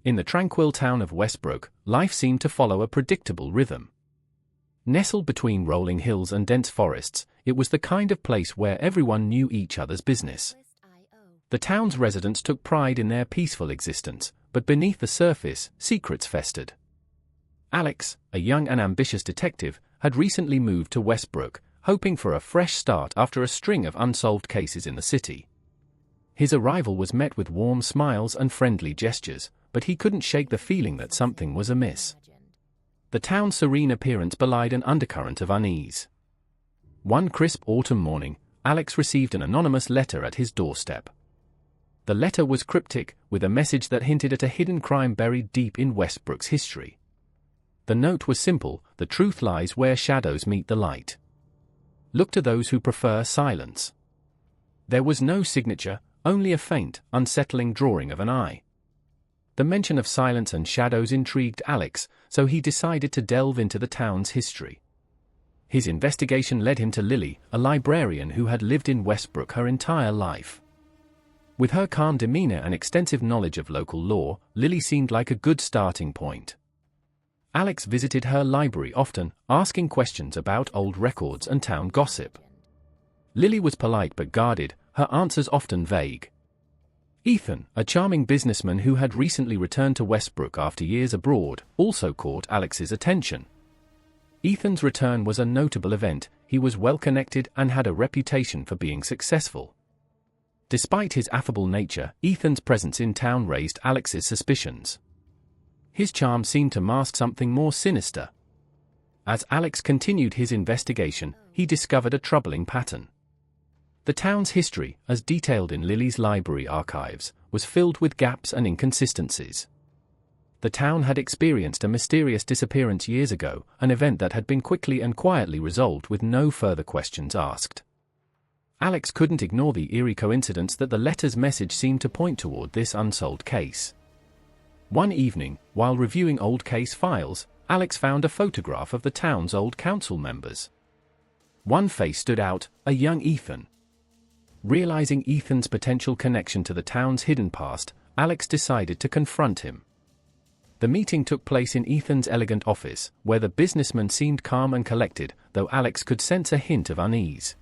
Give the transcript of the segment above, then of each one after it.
In the tranquil town of Westbrook, life seemed to follow a predictable rhythm. Nestled between rolling hills and dense forests, it was the kind of place where everyone knew each other's business. The town's residents took pride in their peaceful existence, but beneath the surface, secrets festered. Alex, a young and ambitious detective, had recently moved to Westbrook, hoping for a fresh start after a string of unsolved cases in the city. His arrival was met with warm smiles and friendly gestures, but he couldn't shake the feeling that something was amiss. The town's serene appearance belied an undercurrent of unease. One crisp autumn morning, Alex received an anonymous letter at his doorstep. The letter was cryptic, with a message that hinted at a hidden crime buried deep in Westbrook's history. The note was simple: the truth lies where shadows meet the light. Look to those who prefer silence. There was no signature, only a faint, unsettling drawing of an eye. The mention of silence and shadows intrigued Alex, so he decided to delve into the town's history. His investigation led him to Lily, a librarian who had lived in Westbrook her entire life. With her calm demeanor and extensive knowledge of local law, Lily seemed like a good starting point. Alex visited her library often, asking questions about old records and town gossip. Lily was polite but guarded, her answers often vague. Ethan, a charming businessman who had recently returned to Westbrook after years abroad, also caught Alex's attention. Ethan's return was a notable event. He was well-connected and had a reputation for being successful. Despite his affable nature, Ethan's presence in town raised Alex's suspicions. His charm seemed to mask something more sinister. As Alex continued his investigation, he discovered a troubling pattern. The town's history, as detailed in Lily's library archives, was filled with gaps and inconsistencies. The town had experienced a mysterious disappearance years ago, an event that had been quickly and quietly resolved with no further questions asked. Alex couldn't ignore the eerie coincidence that the letter's message seemed to point toward this unsolved case. One evening, while reviewing old case files, Alex found a photograph of the town's old council members. One face stood out, a young Ethan. Realizing Ethan's potential connection to the town's hidden past, Alex decided to confront him. The meeting took place in Ethan's elegant office, where the businessman seemed calm and collected, though Alex could sense a hint of unease.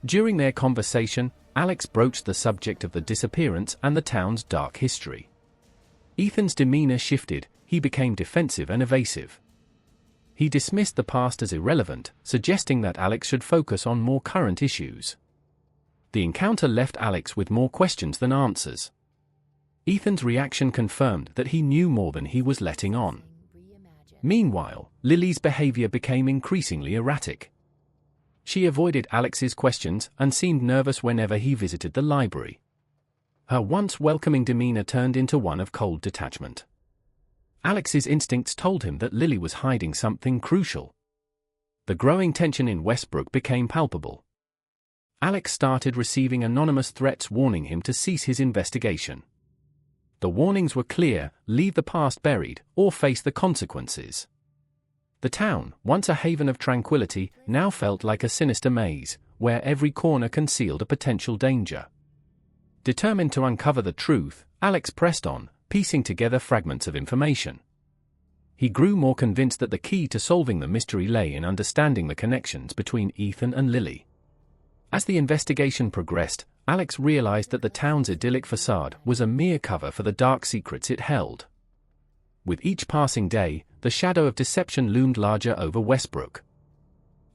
During their conversation, Alex broached the subject of the disappearance and the town's dark history. Ethan's demeanor shifted, he became defensive and evasive. He dismissed the past as irrelevant, suggesting that Alex should focus on more current issues. The encounter left Alex with more questions than answers. Ethan's reaction confirmed that he knew more than he was letting on. Meanwhile, Lily's behavior became increasingly erratic. She avoided Alex's questions and seemed nervous whenever he visited the library. Her once welcoming demeanor turned into one of cold detachment. Alex's instincts told him that Lily was hiding something crucial. The growing tension in Westbrook became palpable. Alex started receiving anonymous threats warning him to cease his investigation. The warnings were clear: leave the past buried, or face the consequences. The town, once a haven of tranquility, now felt like a sinister maze, where every corner concealed a potential danger. Determined to uncover the truth, Alex pressed on, piecing together fragments of information. He grew more convinced that the key to solving the mystery lay in understanding the connections between Ethan and Lily. As the investigation progressed, Alex realized that the town's idyllic facade was a mere cover for the dark secrets it held. With each passing day, the shadow of deception loomed larger over Westbrook.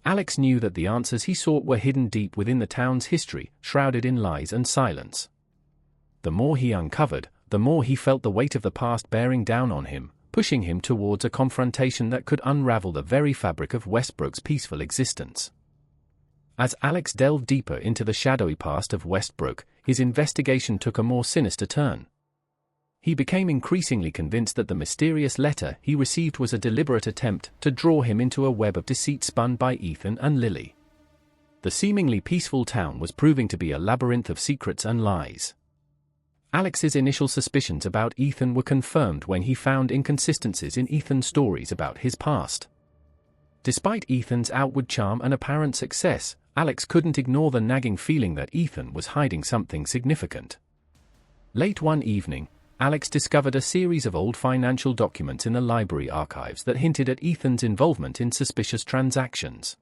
Alex knew that the answers he sought were hidden deep within the town's history, shrouded in lies and silence. The more he uncovered, the more he felt the weight of the past bearing down on him, pushing him towards a confrontation that could unravel the very fabric of Westbrook's peaceful existence. As Alex delved deeper into the shadowy past of Westbrook, his investigation took a more sinister turn. He became increasingly convinced that the mysterious letter he received was a deliberate attempt to draw him into a web of deceit spun by Ethan and Lily. The seemingly peaceful town was proving to be a labyrinth of secrets and lies. Alex's initial suspicions about Ethan were confirmed when he found inconsistencies in Ethan's stories about his past. Despite Ethan's outward charm and apparent success, Alex couldn't ignore the nagging feeling that Ethan was hiding something significant. Late one evening, Alex discovered a series of old financial documents in the library archives that hinted at Ethan's involvement in suspicious transactions.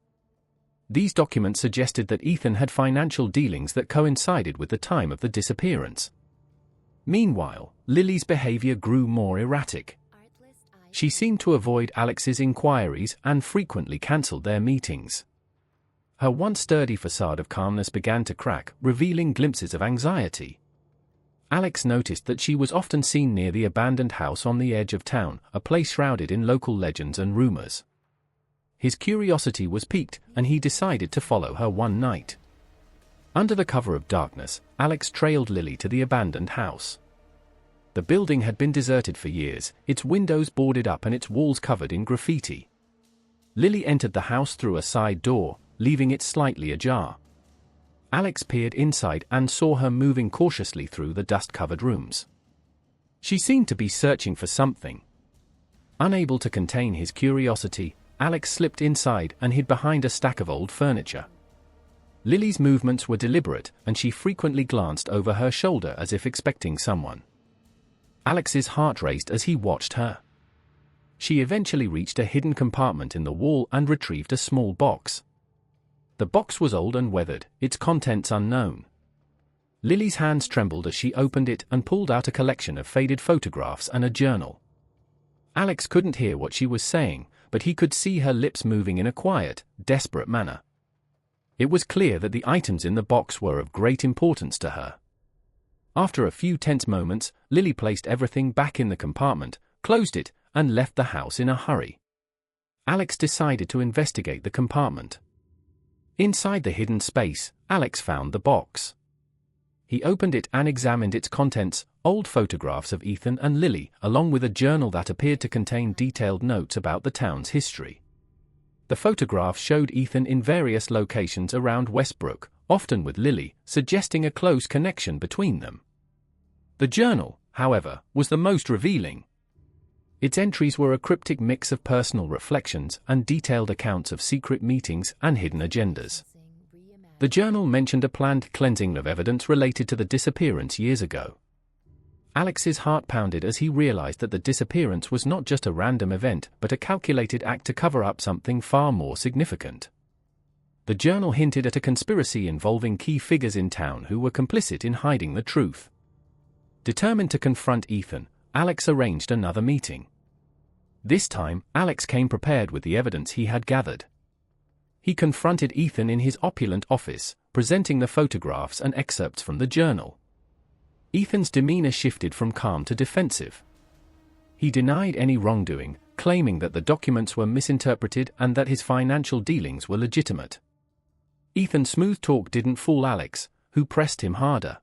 These documents suggested that Ethan had financial dealings that coincided with the time of the disappearance. Meanwhile, Lily's behavior grew more erratic. She seemed to avoid Alex's inquiries and frequently cancelled their meetings. Her once sturdy facade of calmness began to crack, revealing glimpses of anxiety. Alex noticed that she was often seen near the abandoned house on the edge of town, a place shrouded in local legends and rumors. His curiosity was piqued, and he decided to follow her one night. Under the cover of darkness, Alex trailed Lily to the abandoned house. The building had been deserted for years, its windows boarded up and its walls covered in graffiti. Lily entered the house through a side door, leaving it slightly ajar. Alex peered inside and saw her moving cautiously through the dust-covered rooms. She seemed to be searching for something. Unable to contain his curiosity, Alex slipped inside and hid behind a stack of old furniture. Lily's movements were deliberate, and she frequently glanced over her shoulder as if expecting someone. Alex's heart raced as he watched her. She eventually reached a hidden compartment in the wall and retrieved a small box. The box was old and weathered, its contents unknown. Lily's hands trembled as she opened it and pulled out a collection of faded photographs and a journal. Alex couldn't hear what she was saying, but he could see her lips moving in a quiet, desperate manner. It was clear that the items in the box were of great importance to her. After a few tense moments, Lily placed everything back in the compartment, closed it, and left the house in a hurry. Alex decided to investigate the compartment. Inside the hidden space, Alex found the box. He opened it and examined its contents, old photographs of Ethan and Lily, along with a journal that appeared to contain detailed notes about the town's history. The photographs showed Ethan in various locations around Westbrook, often with Lily, suggesting a close connection between them. The journal, however, was the most revealing. Its entries were a cryptic mix of personal reflections and detailed accounts of secret meetings and hidden agendas. The journal mentioned a planned cleansing of evidence related to the disappearance years ago. Alex's heart pounded as he realized that the disappearance was not just a random event but a calculated act to cover up something far more significant. The journal hinted at a conspiracy involving key figures in town who were complicit in hiding the truth. Determined to confront Ethan, Alex arranged another meeting. This time, Alex came prepared with the evidence he had gathered. He confronted Ethan in his opulent office, presenting the photographs and excerpts from the journal. Ethan's demeanor shifted from calm to defensive. He denied any wrongdoing, claiming that the documents were misinterpreted and that his financial dealings were legitimate. Ethan's smooth talk didn't fool Alex, who pressed him harder.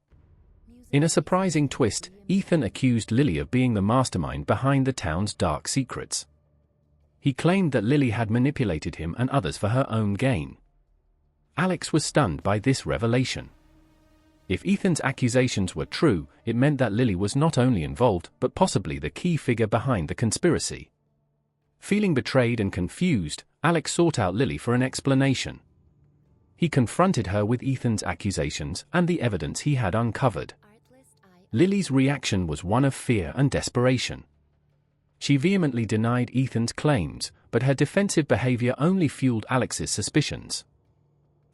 In a surprising twist, Ethan accused Lily of being the mastermind behind the town's dark secrets. He claimed that Lily had manipulated him and others for her own gain. Alex was stunned by this revelation. If Ethan's accusations were true, it meant that Lily was not only involved but possibly the key figure behind the conspiracy. Feeling betrayed and confused, Alex sought out Lily for an explanation. He confronted her with Ethan's accusations and the evidence he had uncovered. Lily's reaction was one of fear and desperation. She vehemently denied Ethan's claims, but her defensive behavior only fueled Alex's suspicions.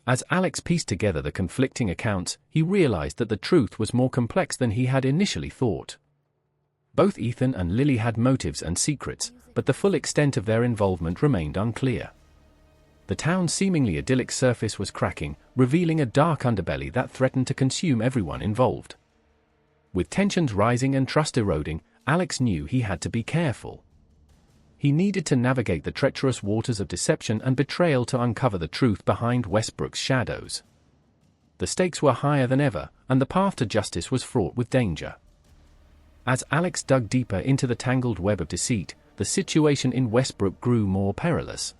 As Alex pieced together the conflicting accounts, he realized that the truth was more complex than he had initially thought. Both Ethan and Lily had motives and secrets, but the full extent of their involvement remained unclear. The town's seemingly idyllic surface was cracking, revealing a dark underbelly that threatened to consume everyone involved. With tensions rising and trust eroding, Alex knew he had to be careful. He needed to navigate the treacherous waters of deception and betrayal to uncover the truth behind Westbrook's shadows. The stakes were higher than ever, and the path to justice was fraught with danger. As Alex dug deeper into the tangled web of deceit, the situation in Westbrook grew more perilous.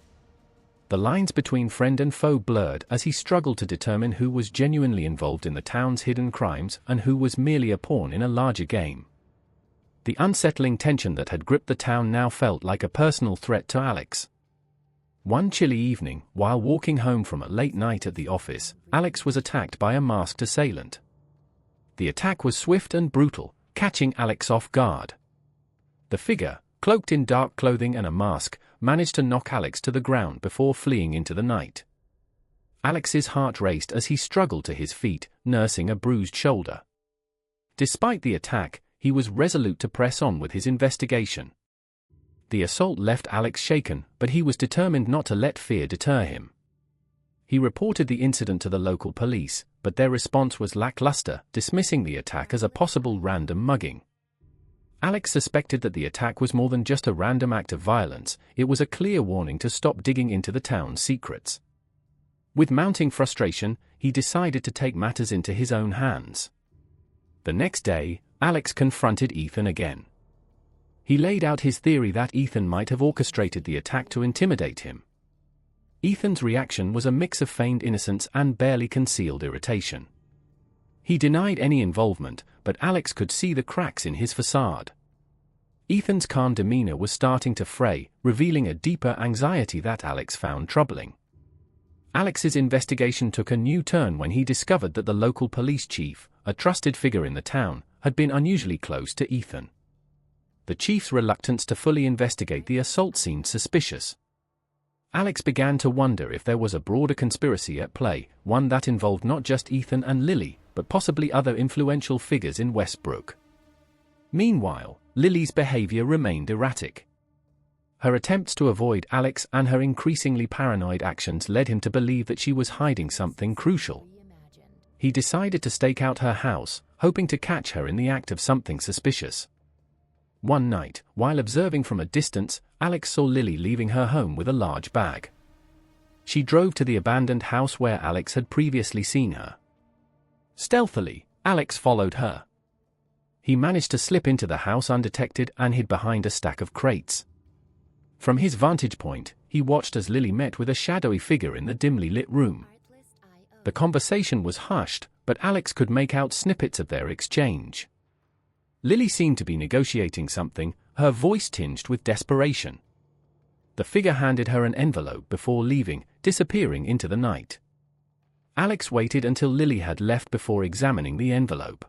The lines between friend and foe blurred as he struggled to determine who was genuinely involved in the town's hidden crimes and who was merely a pawn in a larger game. The unsettling tension that had gripped the town now felt like a personal threat to Alex. One chilly evening, while walking home from a late night at the office, Alex was attacked by a masked assailant. The attack was swift and brutal, catching Alex off guard. The figure, cloaked in dark clothing and a mask, managed to knock Alex to the ground before fleeing into the night. Alex's heart raced as he struggled to his feet, nursing a bruised shoulder. Despite the attack, he was resolute to press on with his investigation. The assault left Alex shaken, but he was determined not to let fear deter him. He reported the incident to the local police, but their response was lackluster, dismissing the attack as a possible random mugging. Alex suspected that the attack was more than just a random act of violence, it was a clear warning to stop digging into the town's secrets. With mounting frustration, he decided to take matters into his own hands. The next day, Alex confronted Ethan again. He laid out his theory that Ethan might have orchestrated the attack to intimidate him. Ethan's reaction was a mix of feigned innocence and barely concealed irritation. He denied any involvement, but Alex could see the cracks in his facade. Ethan's calm demeanor was starting to fray, revealing a deeper anxiety that Alex found troubling. Alex's investigation took a new turn when he discovered that the local police chief, a trusted figure in the town, had been unusually close to Ethan. The chief's reluctance to fully investigate the assault seemed suspicious. Alex began to wonder if there was a broader conspiracy at play, one that involved not just Ethan and Lily, but possibly other influential figures in Westbrook. Meanwhile, Lily's behavior remained erratic. Her attempts to avoid Alex and her increasingly paranoid actions led him to believe that she was hiding something crucial. He decided to stake out her house, hoping to catch her in the act of something suspicious. One night, while observing from a distance, Alex saw Lily leaving her home with a large bag. She drove to the abandoned house where Alex had previously seen her. Stealthily, Alex followed her. He managed to slip into the house undetected and hid behind a stack of crates. From his vantage point, he watched as Lily met with a shadowy figure in the dimly lit room. The conversation was hushed, but Alex could make out snippets of their exchange. Lily seemed to be negotiating something, her voice tinged with desperation. The figure handed her an envelope before leaving, disappearing into the night. Alex waited until Lily had left before examining the envelope.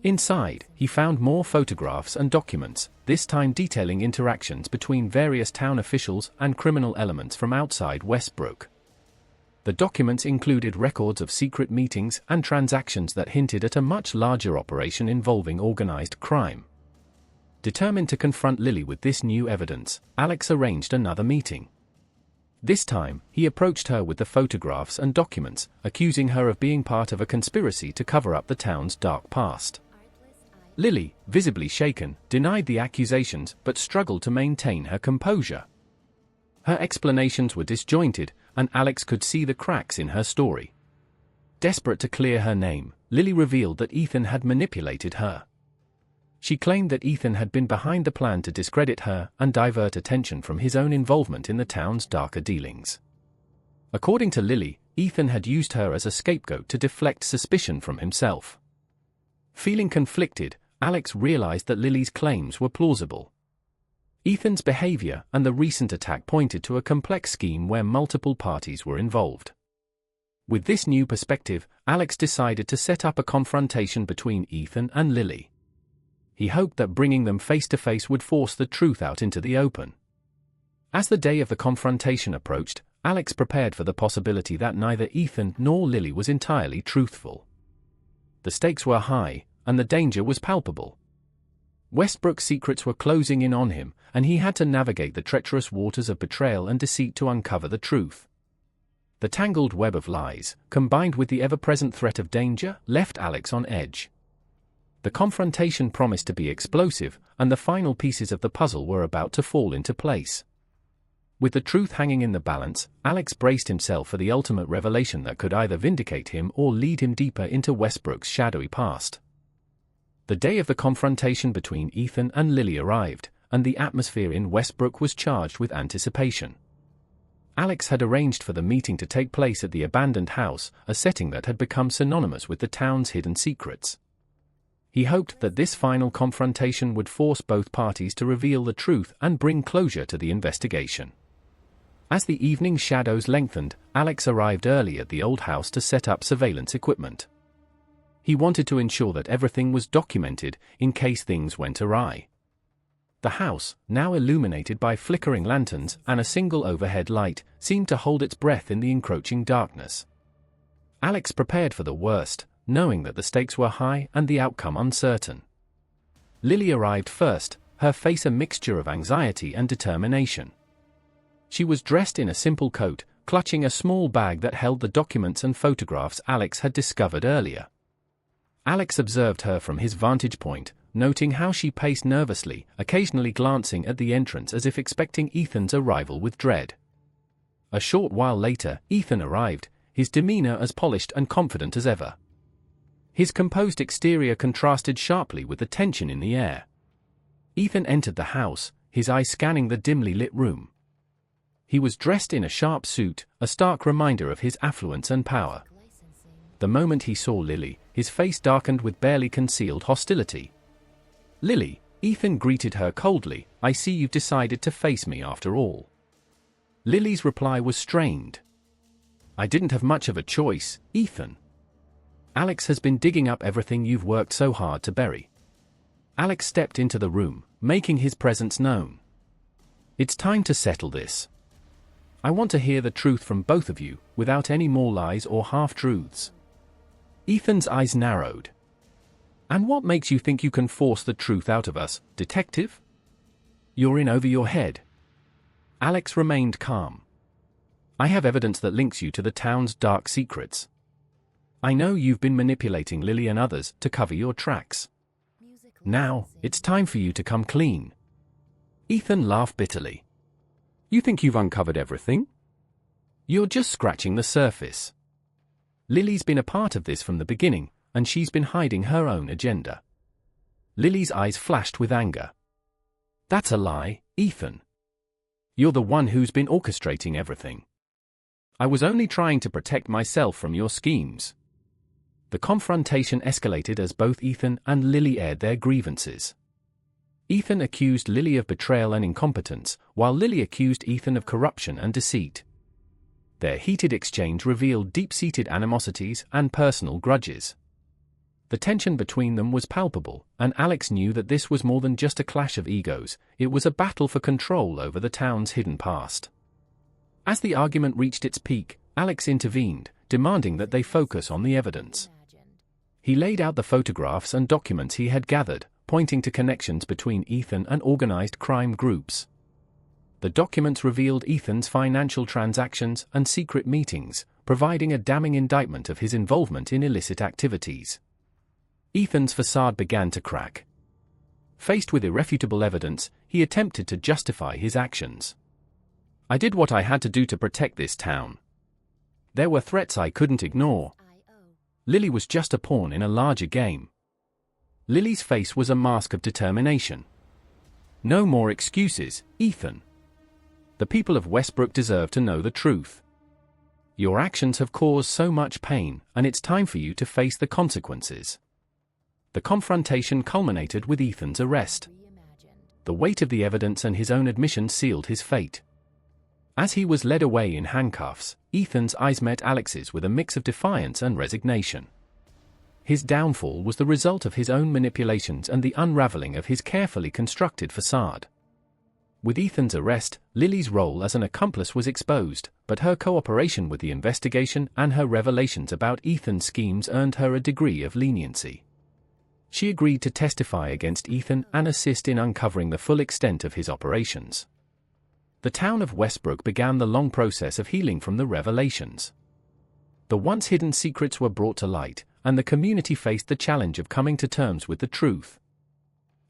Inside, he found more photographs and documents, this time detailing interactions between various town officials and criminal elements from outside Westbrook. The documents included records of secret meetings and transactions that hinted at a much larger operation involving organized crime. Determined to confront Lily with this new evidence, Alex arranged another meeting. This time, he approached her with the photographs and documents, accusing her of being part of a conspiracy to cover up the town's dark past. Lily, visibly shaken, denied the accusations but struggled to maintain her composure. Her explanations were disjointed, and Alex could see the cracks in her story. Desperate to clear her name, Lily revealed that Ethan had manipulated her. She claimed that Ethan had been behind the plan to discredit her and divert attention from his own involvement in the town's darker dealings. According to Lily, Ethan had used her as a scapegoat to deflect suspicion from himself. Feeling conflicted, Alex realized that Lily's claims were plausible. Ethan's behavior and the recent attack pointed to a complex scheme where multiple parties were involved. With this new perspective, Alex decided to set up a confrontation between Ethan and Lily. He hoped that bringing them face to face would force the truth out into the open. As the day of the confrontation approached, Alex prepared for the possibility that neither Ethan nor Lily was entirely truthful. The stakes were high, and the danger was palpable. Westbrook's secrets were closing in on him, and he had to navigate the treacherous waters of betrayal and deceit to uncover the truth. The tangled web of lies, combined with the ever-present threat of danger, left Alex on edge. The confrontation promised to be explosive, and the final pieces of the puzzle were about to fall into place. With the truth hanging in the balance, Alex braced himself for the ultimate revelation that could either vindicate him or lead him deeper into Westbrook's shadowy past. The day of the confrontation between Ethan and Lily arrived, and the atmosphere in Westbrook was charged with anticipation. Alex had arranged for the meeting to take place at the abandoned house, a setting that had become synonymous with the town's hidden secrets. He hoped that this final confrontation would force both parties to reveal the truth and bring closure to the investigation. As the evening shadows lengthened, Alex arrived early at the old house to set up surveillance equipment. He wanted to ensure that everything was documented in case things went awry. The house, now illuminated by flickering lanterns and a single overhead light, seemed to hold its breath in the encroaching darkness. Alex prepared for the worst, knowing that the stakes were high and the outcome uncertain. Lily arrived first, her face a mixture of anxiety and determination. She was dressed in a simple coat, clutching a small bag that held the documents and photographs Alex had discovered earlier. Alex observed her from his vantage point, noting how she paced nervously, occasionally glancing at the entrance as if expecting Ethan's arrival with dread. A short while later, Ethan arrived, his demeanor as polished and confident as ever. His composed exterior contrasted sharply with the tension in the air. Ethan entered the house, his eyes scanning the dimly lit room. He was dressed in a sharp suit, a stark reminder of his affluence and power. The moment he saw Lily, his face darkened with barely concealed hostility. "Lily," Ethan greeted her coldly, "I see you've decided to face me after all." Lily's reply was strained. "I didn't have much of a choice, Ethan. Alex has been digging up everything you've worked so hard to bury." Alex stepped into the room, making his presence known. "It's time to settle this. I want to hear the truth from both of you, without any more lies or half-truths." Ethan's eyes narrowed. "And what makes you think you can force the truth out of us, detective? You're in over your head." Alex remained calm. "I have evidence that links you to the town's dark secrets. I know you've been manipulating Lily and others to cover your tracks. Now, it's time for you to come clean." Ethan laughed bitterly. "You think you've uncovered everything? You're just scratching the surface. Lily's been a part of this from the beginning, and she's been hiding her own agenda." Lily's eyes flashed with anger. "That's a lie, Ethan. You're the one who's been orchestrating everything. I was only trying to protect myself from your schemes." The confrontation escalated as both Ethan and Lily aired their grievances. Ethan accused Lily of betrayal and incompetence, while Lily accused Ethan of corruption and deceit. Their heated exchange revealed deep-seated animosities and personal grudges. The tension between them was palpable, and Alex knew that this was more than just a clash of egos, it was a battle for control over the town's hidden past. As the argument reached its peak, Alex intervened, demanding that they focus on the evidence. He laid out the photographs and documents he had gathered, pointing to connections between Ethan and organized crime groups. The documents revealed Ethan's financial transactions and secret meetings, providing a damning indictment of his involvement in illicit activities. Ethan's facade began to crack. Faced with irrefutable evidence, he attempted to justify his actions. "I did what I had to do to protect this town. There were threats I couldn't ignore. Lily was just a pawn in a larger game." Lily's face was a mask of determination. "No more excuses, Ethan. The people of Westbrook deserve to know the truth. Your actions have caused so much pain, and it's time for you to face the consequences." The confrontation culminated with Ethan's arrest. The weight of the evidence and his own admission sealed his fate. As he was led away in handcuffs, Ethan's eyes met Alex's with a mix of defiance and resignation. His downfall was the result of his own manipulations and the unraveling of his carefully constructed facade. With Ethan's arrest, Lily's role as an accomplice was exposed, but her cooperation with the investigation and her revelations about Ethan's schemes earned her a degree of leniency. She agreed to testify against Ethan and assist in uncovering the full extent of his operations. The town of Westbrook began the long process of healing from the revelations. The once hidden secrets were brought to light, and the community faced the challenge of coming to terms with the truth.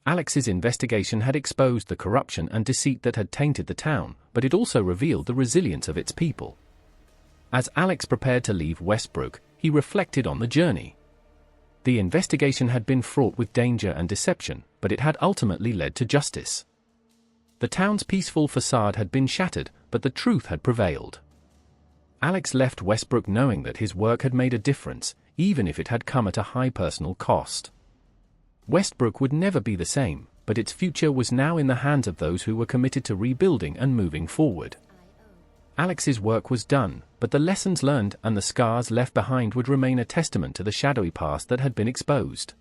Alex's investigation had exposed the corruption and deceit that had tainted the town, but it also revealed the resilience of its people. As Alex prepared to leave Westbrook, he reflected on the journey. The investigation had been fraught with danger and deception, but it had ultimately led to justice. The town's peaceful facade had been shattered, but the truth had prevailed. Alex left Westbrook knowing that his work had made a difference, even if it had come at a high personal cost. Westbrook would never be the same, but its future was now in the hands of those who were committed to rebuilding and moving forward. Alex's work was done, but the lessons learned and the scars left behind would remain a testament to the shadowy past that had been exposed.